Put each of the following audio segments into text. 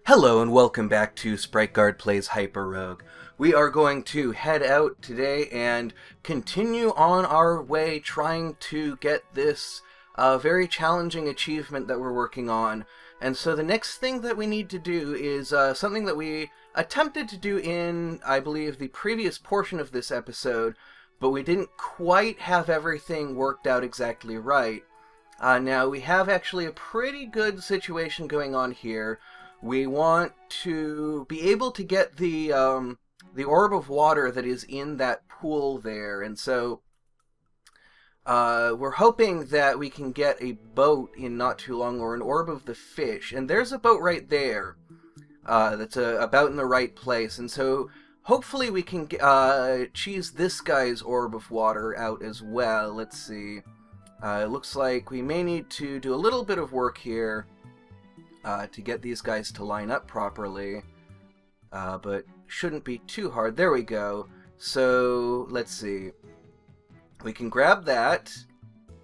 Hello and welcome back to Sprite Guard Plays HyperRogue. We are going to head out today and continue on our way trying to get this very challenging achievement that we're working on. And so the next thing that we need to do is something that we attempted to do in, I believe, the previous portion of this episode, but we didn't quite have everything worked out exactly right. Now, we have actually a pretty good situation going on here. We want to be able to get the orb of water that is in that pool there, and so we're hoping that we can get a boat in not too long, or an orb of the fish, and there's a boat right there that's about in the right place, and so hopefully we can cheese this guy's orb of water out as well. Let's see. It looks like we may need to do a little bit of work here to get these guys to line up properly, but shouldn't be too hard. There we go. So let's see. We can grab that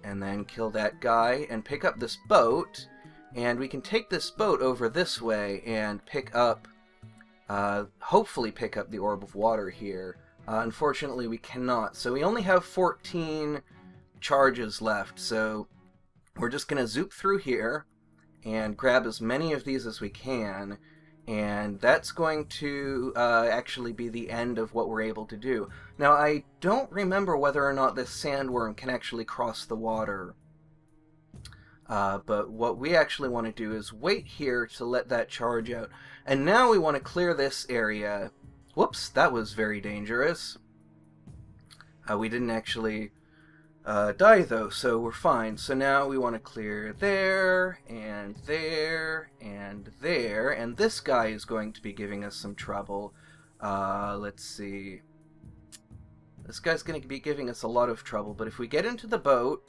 and then kill that guy and pick up this boat, and we can take this boat over this way and pick up, hopefully pick up the orb of water here. Unfortunately we cannot, so we only have 14 charges left, so we're just gonna zoop through here and grab as many of these as we can, and that's going to actually be the end of what we're able to do. Now, I don't remember whether or not this sandworm can actually cross the water, but what we actually want to do is wait here to let that charge out, and now we want to clear this area. Whoops, that was very dangerous. We didn't actually die though, so we're fine. So now we want to clear there, and there, and there, and this guy is going to be giving us some trouble. Let's see. This guy's going to be giving us a lot of trouble, but if we get into the boat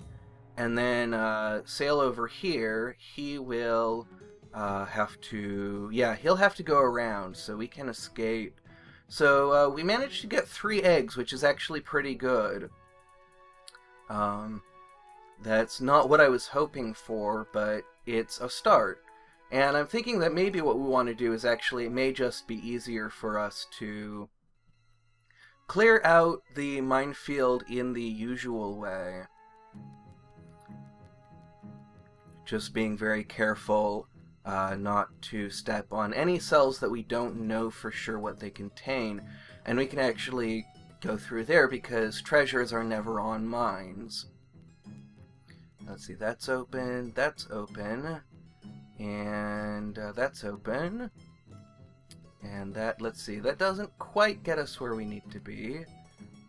and then sail over here, he will have to, yeah, he'll have to go around, so we can escape. So we managed to get 3 eggs, which is actually pretty good. That's not what I was hoping for, but it's a start. And I'm thinking that maybe what we want to do is actually, it may just be easier for us to clear out the minefield in the usual way. Just being very careful not to step on any cells that we don't know for sure what they contain. And we can actually go through there because treasures are never on mines. Let's see, that's open, and that's open, and that, let's see, that doesn't quite get us where we need to be,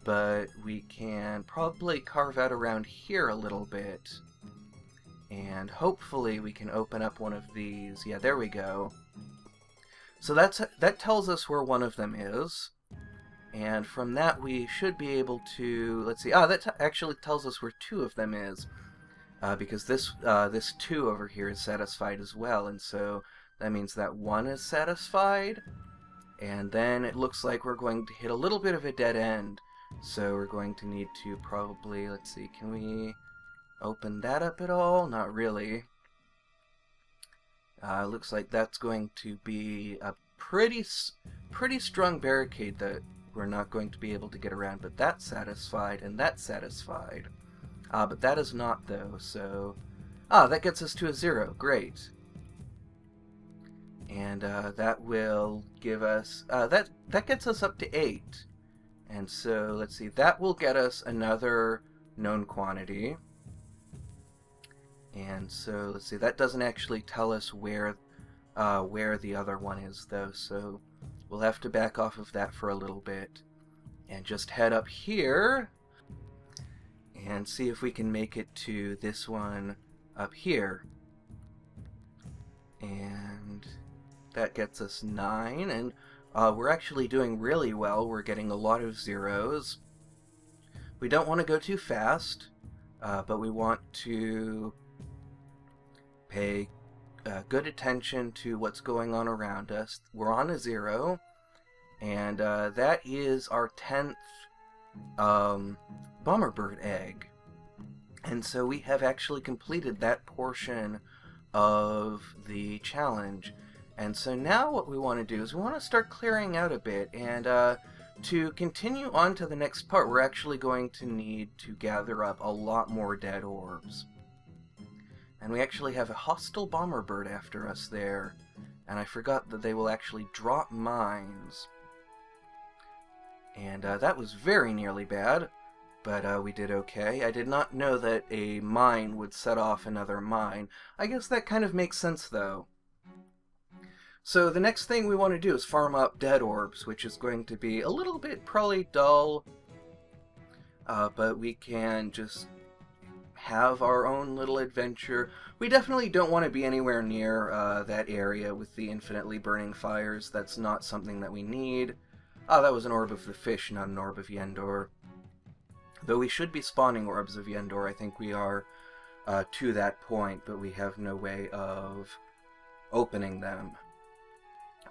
but we can probably carve out around here a little bit, and hopefully we can open up one of these. Yeah, there we go. So that tells us where one of them is. And from that we should be able to, let's see, that actually tells us where 2 of them is, because this 2 over here is satisfied as well, and so that means that 1 is satisfied, and then it looks like we're going to hit a little bit of a dead end, so we're going to need to probably, let's see, can we open that up at all? Not really. Looks like that's going to be a pretty strong barricade that we're not going to be able to get around, but that's satisfied, and that's satisfied. But that is not, though, so... that gets us to a 0. Great. And that will give us... that gets us up to 8. And so, let's see, that will get us another known quantity. And so, let's see, that doesn't actually tell us where the other one is, though, so we'll have to back off of that for a little bit and just head up here and see if we can make it to this one up here. And that gets us 9, and we're actually doing really well. We're getting a lot of 0s. We don't want to go too fast, but we want to pay good attention to what's going on around us. We're on a 0, and that is our 10th Bomberbird egg. And so we have actually completed that portion of the challenge. And so now what we want to do is we want to start clearing out a bit, and to continue on to the next part, we're actually going to need to gather up a lot more dead orbs. And we actually have a hostile bomber bird after us there, and I forgot that they will actually drop mines. And that was very nearly bad, but we did okay. I did not know that a mine would set off another mine. I guess that kind of makes sense, though. So the next thing we want to do is farm up dead orbs, which is going to be a little bit probably dull, but we can just have our own little adventure. We definitely don't want to be anywhere near that area with the infinitely burning fires. That's not something that we need. Ah, that was an orb of the fish, not an orb of Yendor. Though we should be spawning orbs of Yendor. I think we are to that point, but we have no way of opening them,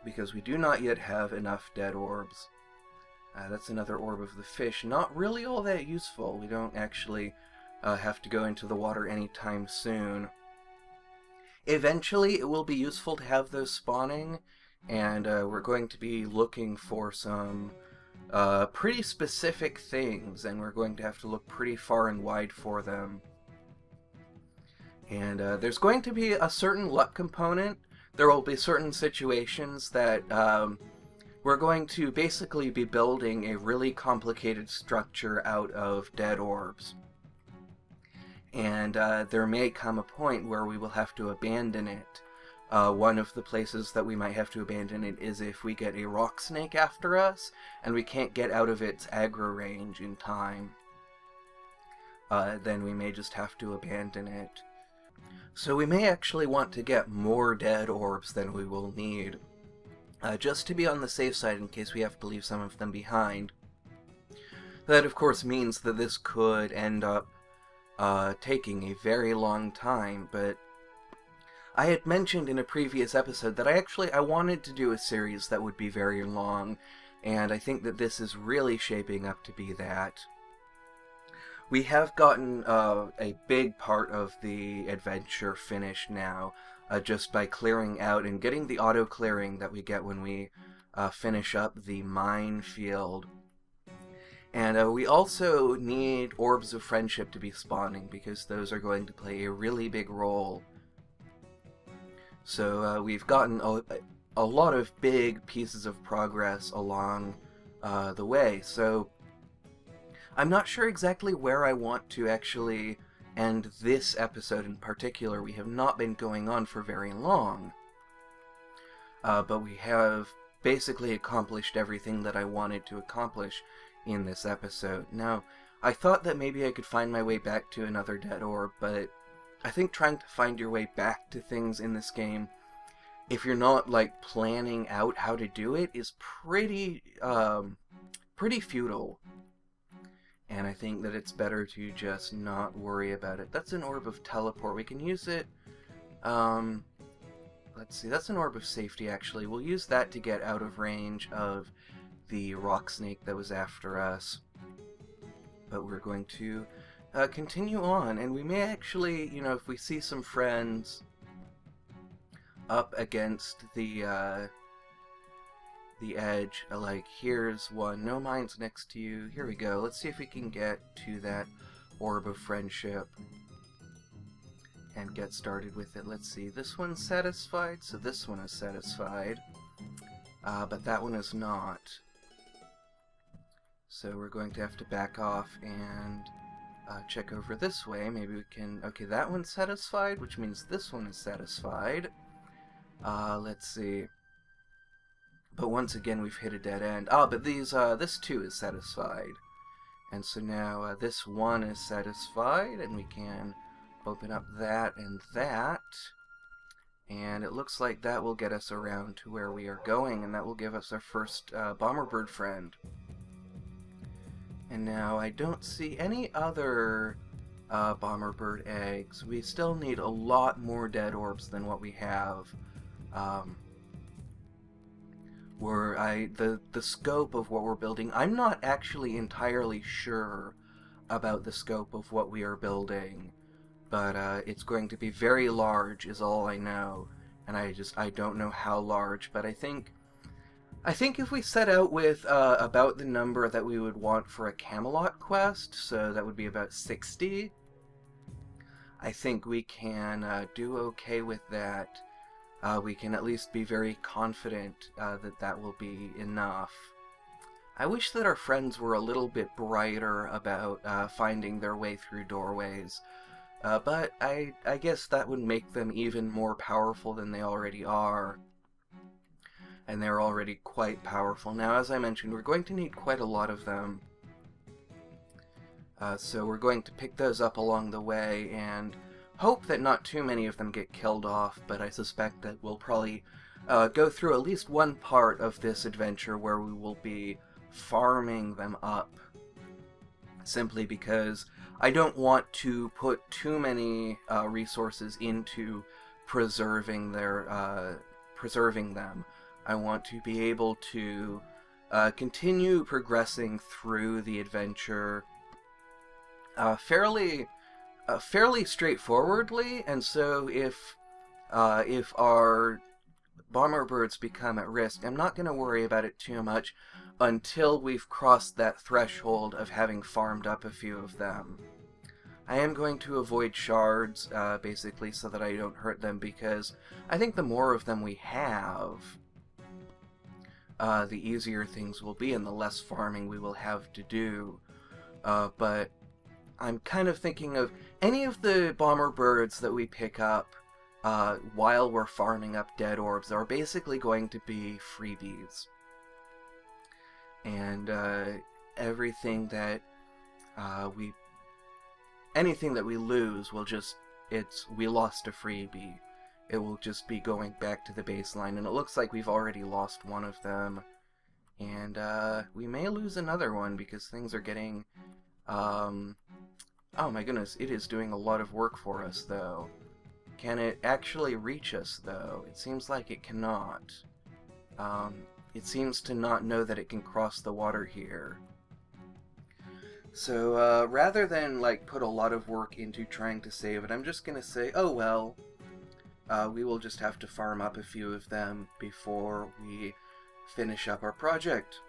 because we do not yet have enough dead orbs. That's another orb of the fish. Not really all that useful. We don't actually have to go into the water anytime soon. Eventually it will be useful to have those spawning, and we're going to be looking for some pretty specific things, and we're going to have to look pretty far and wide for them. And there's going to be a certain luck component. There will be certain situations that we're going to basically be building a really complicated structure out of dead orbs. And there may come a point where we will have to abandon it. One of the places that we might have to abandon it is if we get a rock snake after us, and we can't get out of its aggro range in time. Then we may just have to abandon it. So we may actually want to get more dead orbs than we will need, just to be on the safe side in case we have to leave some of them behind. That of course means that this could end up taking a very long time, but I had mentioned in a previous episode that I wanted to do a series that would be very long, and I think that this is really shaping up to be that. We have gotten a big part of the adventure finished now, just by clearing out and getting the auto-clearing that we get when we finish up the minefield. And we also need orbs of friendship to be spawning, because those are going to play a really big role. So we've gotten a lot of big pieces of progress along the way, so I'm not sure exactly where I want to actually end this episode in particular. We have not been going on for very long, but we have basically accomplished everything that I wanted to accomplish in this episode. Now, I thought that maybe I could find my way back to another dead orb, but I think trying to find your way back to things in this game, if you're not, like, planning out how to do it, is pretty futile. And I think that it's better to just not worry about it. That's an orb of teleport. We can use it. Let's see, that's an orb of safety, actually. We'll use that to get out of range of the rock snake that was after us. But we're going to continue on, and we may actually, you know, if we see some friends up against the edge, like, here's one, no mines next to you, here we go, let's see if we can get to that orb of friendship and get started with it. Let's see, this one's satisfied, so this one is satisfied, but that one is not. So we're going to have to back off and check over this way. Maybe we can... Okay, that one's satisfied, which means this one is satisfied. Let's see. But once again, we've hit a dead end. Ah, but this too is satisfied. And so now this one is satisfied, and we can open up that and that. And it looks like that will get us around to where we are going, and that will give us our first bomber bird friend. And now I don't see any other bomber bird eggs. We still need a lot more dead orbs than what we have. The scope of what we're building, I'm not actually entirely sure about the scope of what we are building, but it's going to be very large is all I know, and I don't know how large, but I think if we set out with about the number that we would want for a Camelot quest, so that would be about 60, I think we can do okay with that. We can at least be very confident that that will be enough. I wish that our friends were a little bit brighter about finding their way through doorways, but I guess that would make them even more powerful than they already are. And they're already quite powerful. Now, as I mentioned, we're going to need quite a lot of them. So we're going to pick those up along the way and hope that not too many of them get killed off, but I suspect that we'll probably go through at least one part of this adventure where we will be farming them up, simply because I don't want to put too many resources into preserving them. I want to be able to continue progressing through the adventure fairly straightforwardly, and so if our bomber birds become at risk, I'm not going to worry about it too much until we've crossed that threshold of having farmed up a few of them. I am going to avoid shards, basically, so that I don't hurt them, because I think the more of them we have, the easier things will be and the less farming we will have to do. But I'm kind of thinking of any of the bomber birds that we pick up while we're farming up dead orbs are basically going to be freebies. And anything that we lose will just, we lost a freebie. It will just be going back to the baseline, and it looks like we've already lost one of them. And we may lose another one because things are getting, oh my goodness, it is doing a lot of work for us, though. Can it actually reach us, though? It seems like it cannot. It seems to not know that it can cross the water here. So, rather than, like, put a lot of work into trying to save it, I'm just gonna say, oh well, we will just have to farm up a few of them before we finish up our project.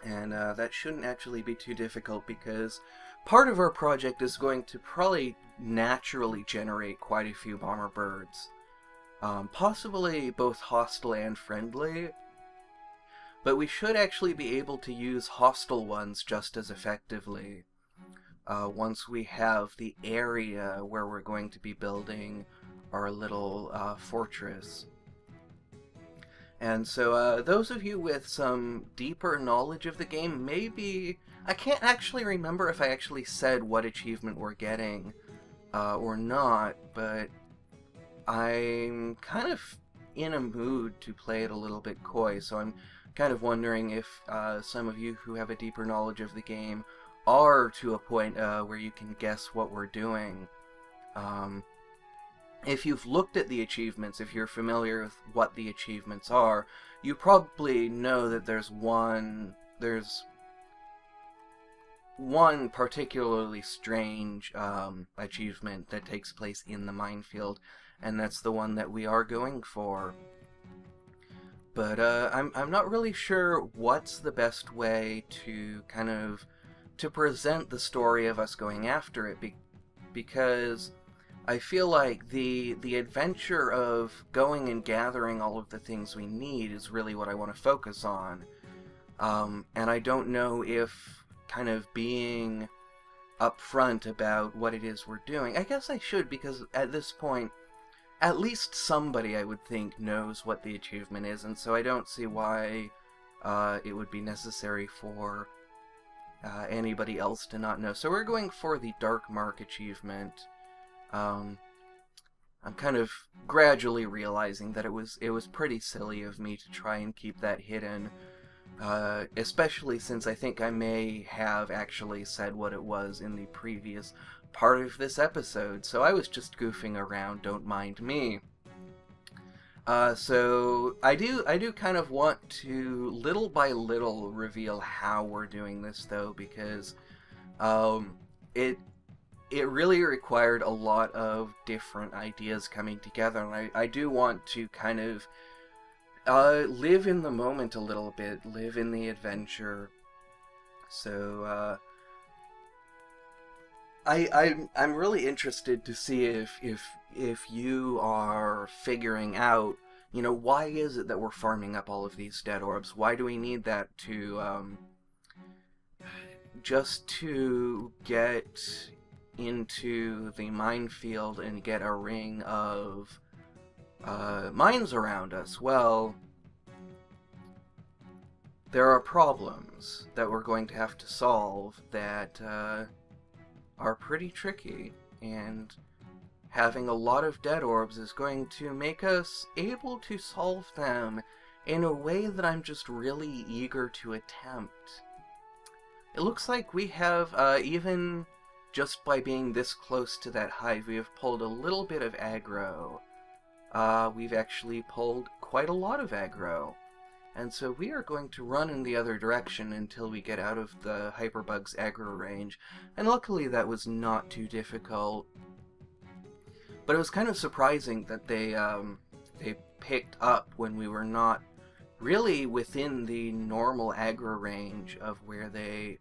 And that shouldn't actually be too difficult, because part of our project is going to probably naturally generate quite a few bomber birds. Possibly both hostile and friendly, but we should actually be able to use hostile ones just as effectively once we have the area where we're going to be building our little fortress. And so those of you with some deeper knowledge of the game, maybe, I can't actually remember if I actually said what achievement we're getting or not, but I'm kind of in a mood to play it a little bit coy, so I'm kind of wondering if some of you who have a deeper knowledge of the game are to a point where you can guess what we're doing. If you've looked at the achievements, if you're familiar with what the achievements are, you probably know that there's one particularly strange achievement that takes place in the minefield, and that's the one that we are going for. But I'm not really sure what's the best way to to present the story of us going after it, because I feel like the adventure of going and gathering all of the things we need is really what I want to focus on. And I don't know if kind of being upfront about what it is we're doing. I guess I should, because at this point, at least somebody, I would think, knows what the achievement is, and so I don't see why it would be necessary for anybody else to not know. So we're going for the Dark Mark achievement. I'm kind of gradually realizing that it was pretty silly of me to try and keep that hidden, especially since I think I may have actually said what it was in the previous part of this episode, so I was just goofing around, don't mind me. So I do kind of want to, little by little, reveal how we're doing this, though, because it really required a lot of different ideas coming together, and I do want to kind of live in the moment a little bit, live in the adventure. So I'm really interested to see if you are figuring out, you know, why is it that we're farming up all of these dead orbs? Why do we need that to just to get into the minefield and get a ring of mines around us? Well, there are problems that we're going to have to solve that are pretty tricky, and having a lot of dead orbs is going to make us able to solve them in a way that I'm just really eager to attempt. It looks like we have, even just by being this close to that hive, we have pulled a little bit of aggro. We've actually pulled quite a lot of aggro. And so we are going to run in the other direction until we get out of the HyperBug's aggro range. And luckily that was not too difficult. But it was kind of surprising that they picked up when we were not really within the normal aggro range of where they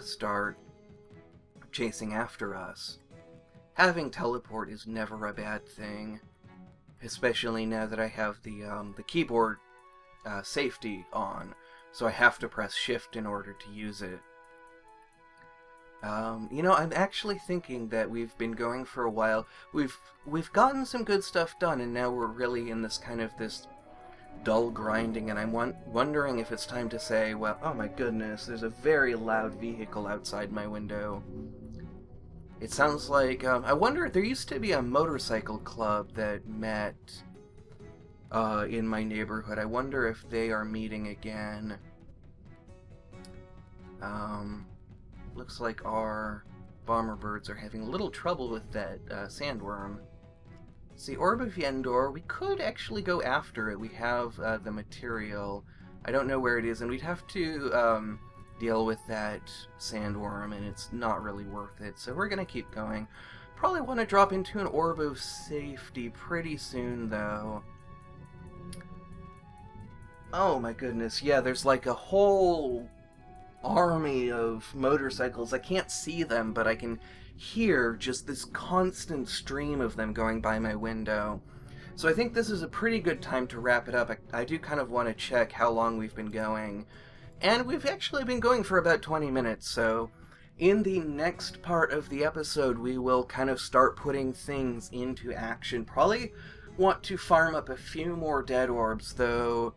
start chasing after us. Having teleport is never a bad thing, especially now that I have the keyboard safety on, so I have to press shift in order to use it. You know, I'm actually thinking that we've been going for a while. We've gotten some good stuff done, and now we're really in this kind of this dull grinding, and I'm wondering if it's time to say, well, oh my goodness, there's a very loud vehicle outside my window. It sounds like, I wonder, there used to be a motorcycle club that met in my neighborhood. I wonder if they are meeting again. Looks like our bomber birds are having a little trouble with that sandworm. See, Orb of Yendor, we could actually go after it. We have the material. I don't know where it is, and we'd have to deal with that sandworm, and it's not really worth it. So we're gonna keep going. Probably want to drop into an Orb of Safety pretty soon, though. Oh my goodness, yeah, there's like a whole army of motorcycles. I can't see them, but I can hear just this constant stream of them going by my window. So I think this is a pretty good time to wrap it up. I do kind of want to check how long we've been going. And we've actually been going for about 20 minutes, so in the next part of the episode we will kind of start putting things into action. Probably want to farm up a few more dead orbs, though.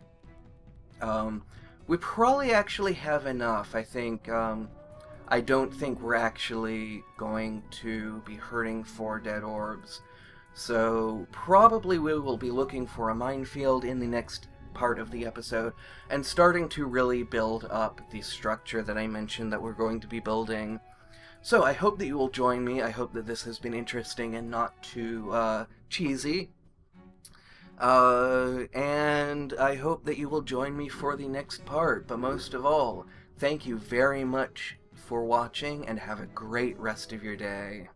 We probably actually have enough. I think, I don't think we're actually going to be hurting for dead orbs. So probably we will be looking for a minefield in the next part of the episode and starting to really build up the structure that I mentioned that we're going to be building. So I hope that you will join me. I hope that this has been interesting and not too cheesy. And I hope that you will join me for the next part. But most of all, thank you very much for watching, and have a great rest of your day.